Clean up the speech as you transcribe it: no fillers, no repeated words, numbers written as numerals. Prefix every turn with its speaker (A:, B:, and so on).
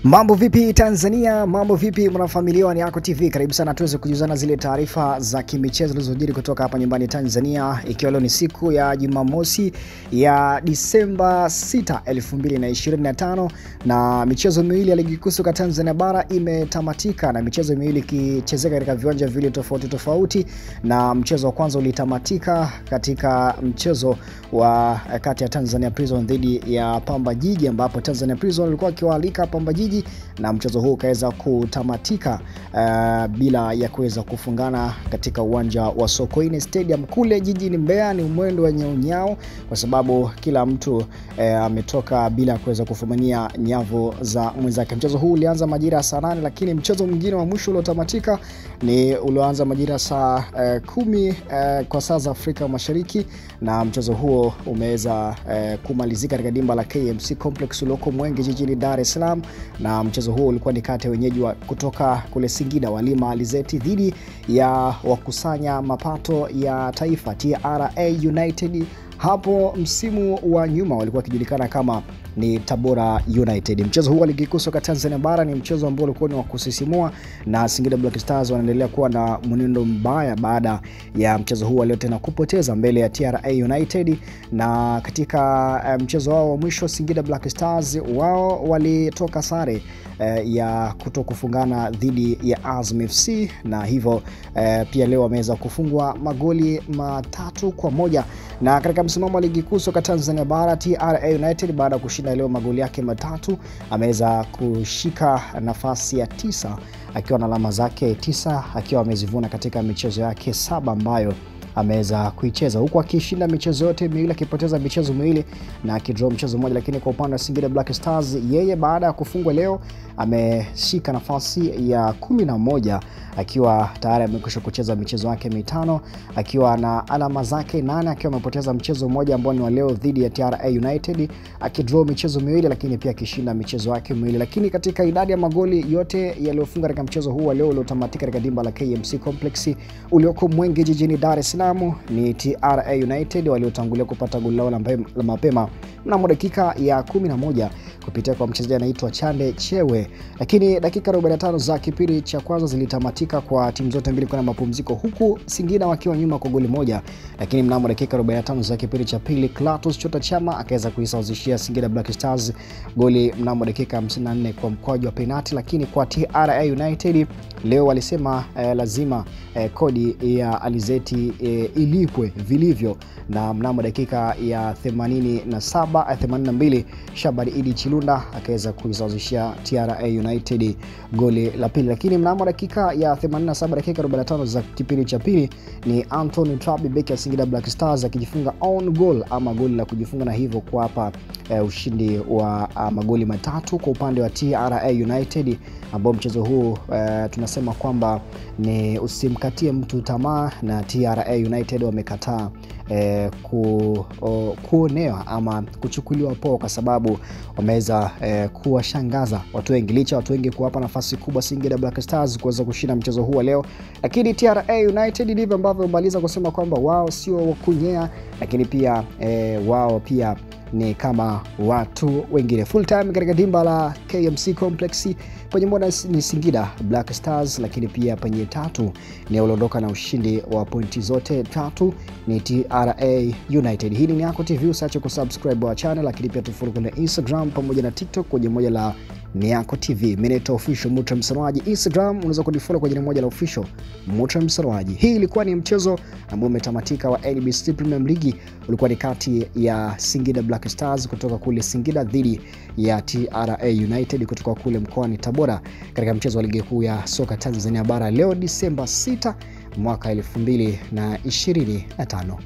A: Mambo vipi Tanzania, mambo vipi mwanafamilia wa Yako TV. Karibu sana tuweze kujuzana zile taarifa za kimichezo zilizojiri kutoka hapa nyumbani Tanzania, ikiwa leo ni siku ya Jumamosi ya Disemba 6, 2025, na michezo miwili ya ligi kuu soka Tanzania bara imetamatika, na michezo miwili ikichezeka katika viwanja viwili tofauti, na mchezo wa kwanza ulitamatika katika mchezo wa kati ya Tanzania Prison dhidi ya Pamba Jiji, ambapo Tanzania Prison walikuwa wakiwaalika Pamba Jiji, na mchezo huu ukaweza kutamatika bila ya kuweza kufungana katika uwanja wa Sokoine Stadium kule jijini Mbeya. Ni mwendo wa nyao kwa sababu kila mtu ametoka bila kuweza kufumania nyavu za mwenzake. Mchezo huu ulianza majira saa 8, lakini mchezo mwingine wa mwisho uliotamatika ni ulioanza majira saa 10 kwa saa za Afrika Mashariki, na mchezo huo umeweza kumalizika katika dimba la KMC Complex ulioko Mwenge jijini Dar es Salaam. Na mchezo huo ulikuwa ni kati ya wenyeji kutoka kule Singida Walima Alizeti dhidi ya wakusanya mapato ya taifa TRA United. Hapo msimu wa nyuma walikuwa kijulikana kama ni Tabora United. Mchezo huu wa ligi kuu soka Tanzania bara ni mchezo ambao ulikuwa ni wa kusisimua, na Singida Black Stars wanaendelea kuwa na mwenendo mbaya baada ya mchezo huu leo tena kupoteza mbele ya TRA United. Na katika mchezo wao wa mwisho Singida Black Stars wao walitoka sare ya kutokufungana dhidi ya Azam FC, na hivyo pia leo wameweza kufungwa magoli 3-1. Na katika msimamo wa ligi kuu soka Tanzania bara TRA United baada ya kushinda leo magoli yake 3 ameweza kushika nafasi ya 9 akiwa na alama zake 9, akiwa amezivuna katika michezo yake 7 ambayo ameweza kuicheza, huku akishinda michezo yote miwili, akipoteza michezo miwili na akidraw mchezo mmoja. Lakini kwa upande wa Singida Black Stars, yeye baada ya kufungwa leo ameshika nafasi ya 11 akiwa tayari amekwisha kucheza michezo yake 5 akiwa na alama zake 8, akiwa amepoteza mchezo mmoja ambao ni wa leo dhidi ya TRA United, akidraw michezo miwili lakini pia akishinda michezo yake miwili. Lakini katika idadi ya magoli yote yaliyofunga katika mchezo huu wa leo uliotamatika katika dimba la KMC Complex ulioko Mwenge jijini Dar es Salaam, ni TRA United waliotangulia kupata goli lao la mapema mnamo dakika ya 11 kupitia kwa mchezaji anaitwa Chande Chewe. Lakini dakika 45 za kipindi cha kwanza zilitamatika kwa timu zote mbili kwa mapumziko, huku Singida wakiwa nyuma kwa goli moja. Lakini mnamo dakika 45 za kipindi cha pili Clatous Chota Chama akaweza kuisawazishia Singida Black Stars goli mnamo dakika 54 kwa mkwaju wa penalti. Lakini kwa TRA United leo walisema lazima kodi ya Alizeti ilipwe vilivyo, na mnamo dakika ya 82 Shabani Idi Chilunda akaweza kuisawazishia TRA United goli la pili. Lakini mnamo dakika ya 87 dakika 45 za kipindi cha pili ni Anthony Trabi beki ya Singida Black Stars akijifunga on goal ama goli la kujifunga, na hivyo kuapa ushindi wa magoli 3 kwa upande wa TRA United, ambao mchezo huu tunasema kwamba ni usimkatie mtu tamaa, na TRA United wamekataa kuonewa ama kuchukuliwa poa, kwa sababu wameweza kuwashangaza watu wengi, licha watu wengi kuwapa nafasi kubwa Singida Black Stars kuweza kushinda mchezo huu leo. Lakini TRA United ndivyo ambavyo wamaliza kusema kwamba wao sio wakunyea, lakini pia wao pia ni kama watu wengine. Full time katika dimba la KMC Complex kwenye moja ni Singida Black Stars, lakini pia penye 3 ni uliondoka na ushindi wa pointi zote 3 ni TRA United. Hili ni Yako TV, usiache kusubscribe wa channel, lakini pia tufollow kwenye Instagram pamoja na TikTok kwenye moja la ni Yako TV. Mimi ni official Mutra Msarwaji. Instagram unaweza kudifollow kwenye moja la official Mutra Msarwaji. Hii ilikuwa ni mchezo ambao umetamatika wa NBC Premier League, ulikuwa ni kati ya Singida Black Stars kutoka kule Singida dhidi ya TRA United kutoka kule mkoani Tabora katika mchezo wa ligi kuu ya soka Tanzania bara leo Disemba 6 mwaka 2025.